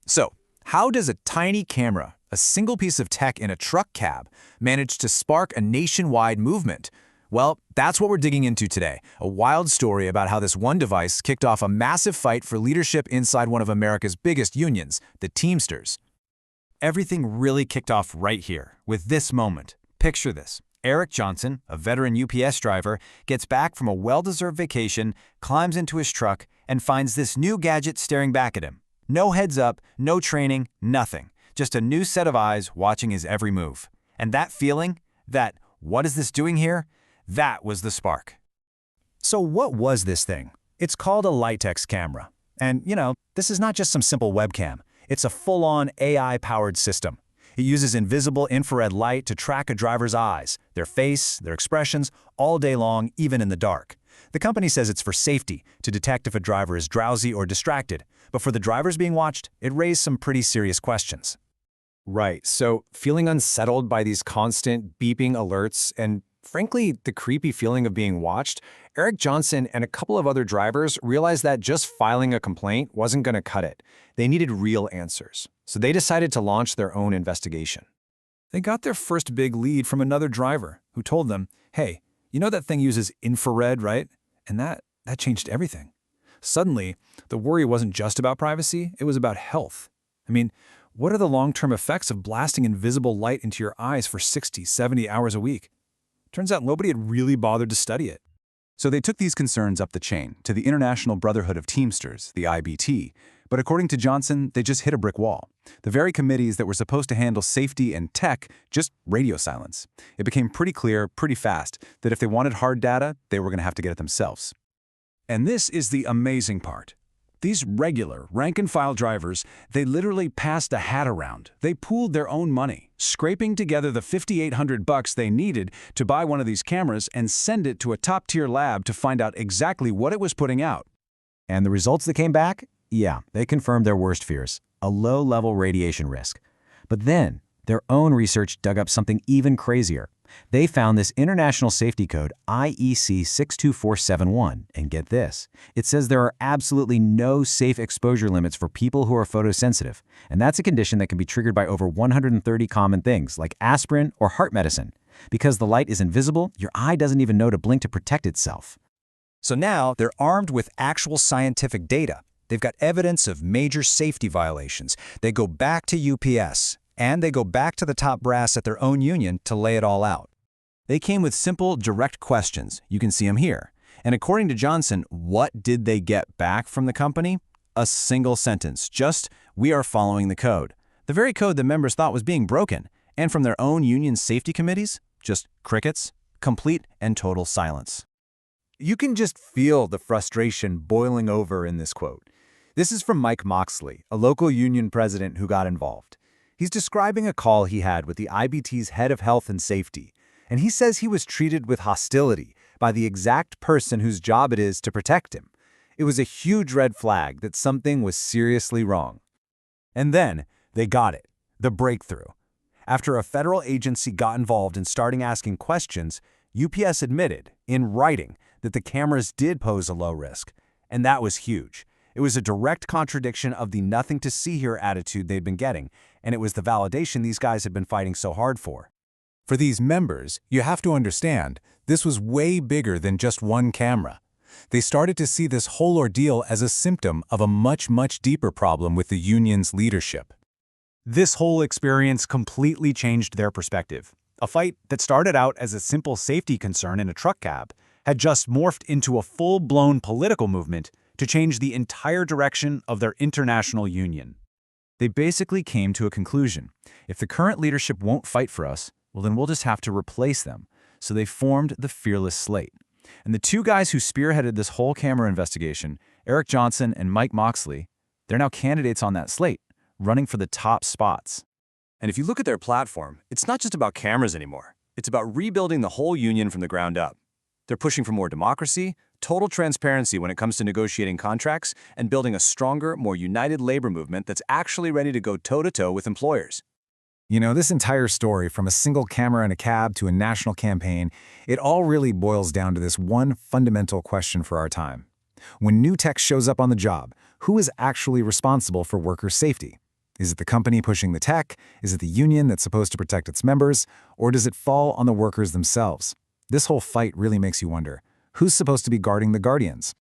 So, how does a tiny camera, a single piece of tech in a truck cab, manage to spark a nationwide movement? Well, that's what we're digging into today, a wild story about how this one device kicked off a massive fight for leadership inside one of America's biggest unions, the Teamsters. Everything really kicked off right here, with this moment. Picture this. Eric Johnson, a veteran UPS driver, gets back from a well-deserved vacation, climbs into his truck, and finds this new gadget staring back at him. No heads up, no training, nothing. Just a new set of eyes watching his every move. And that feeling, that, what is this doing here? That was the spark. So what was this thing? It's called a Litex camera. And, this is not just some simple webcam. It's a full-on AI-powered system. It uses invisible infrared light to track a driver's eyes, their face, their expressions, all day long, even in the dark. The company says it's for safety, to detect if a driver is drowsy or distracted. But for the drivers being watched, it raised some pretty serious questions. Right, so feeling unsettled by these constant beeping alerts and, frankly, the creepy feeling of being watched, Eric Johnson and a couple of other drivers realized that just filing a complaint wasn't going to cut it. They needed real answers. So they decided to launch their own investigation. They got their first big lead from another driver who told them, hey, you know that thing uses infrared, right? And that changed everything. Suddenly, the worry wasn't just about privacy, it was about health. I mean, what are the long-term effects of blasting invisible light into your eyes for 60, 70 hours a week? Turns out nobody had really bothered to study it. So they took these concerns up the chain to the International Brotherhood of Teamsters, the IBT. But according to Johnson, they just hit a brick wall. The very committees that were supposed to handle safety and tech just radio silence. It became pretty clear, pretty fast, that if they wanted hard data, they were going to have to get it themselves. And this is the amazing part. These regular, rank-and-file drivers, they literally passed a hat around. They pooled their own money, scraping together the $5,800 they needed to buy one of these cameras and send it to a top-tier lab to find out exactly what it was putting out. And the results that came back? Yeah, they confirmed their worst fears, a low-level radiation risk. But then, their own research dug up something even crazier. They found this international safety code IEC 62471, and get this, it says there are absolutely no safe exposure limits for people who are photosensitive, and that's a condition that can be triggered by over 130 common things like aspirin or heart medicine. Because the light is invisible, your eye doesn't even know to blink to protect itself. So now they're armed with actual scientific data. They've got evidence of major safety violations. They go back to UPS. And they go back to the top brass at their own union to lay it all out. They came with simple, direct questions. You can see them here. And according to Johnson, what did they get back from the company? A single sentence, just, we are following the code. The very code the members thought was being broken. And from their own union safety committees, just crickets, complete and total silence. You can just feel the frustration boiling over in this quote. This is from Mike Moxley, a local union president who got involved. He's describing a call he had with the IBT's head of health and safety, and he says he was treated with hostility by the exact person whose job it is to protect him. It was a huge red flag that something was seriously wrong. And then they got it, the breakthrough. After a federal agency got involved in starting asking questions, UPS admitted, in writing, that the cameras did pose a low risk, and that was huge. It was a direct contradiction of the nothing to see here attitude they'd been getting, and it was the validation these guys had been fighting so hard for. For these members, you have to understand, this was way bigger than just one camera. They started to see this whole ordeal as a symptom of a much, much deeper problem with the union's leadership. This whole experience completely changed their perspective. A fight that started out as a simple safety concern in a truck cab had just morphed into a full-blown political movement to change the entire direction of their international union. They basically came to a conclusion. If the current leadership won't fight for us, well then we'll just have to replace them. So they formed the fearless Slate. And the two guys who spearheaded this whole camera investigation, Eric Johnson and Mike Moxley, they're now candidates on that slate, running for the top spots. And if you look at their platform, it's not just about cameras anymore. It's about rebuilding the whole union from the ground up. They're pushing for more democracy, total transparency when it comes to negotiating contracts, and building a stronger, more united labor movement that's actually ready to go toe-to-toe with employers. This entire story, from a single camera in a cab to a national campaign, it all really boils down to this one fundamental question for our time. When new tech shows up on the job, who is actually responsible for worker safety? Is it the company pushing the tech? Is it the union that's supposed to protect its members? Or does it fall on the workers themselves? This whole fight really makes you wonder, who's supposed to be guarding the guardians?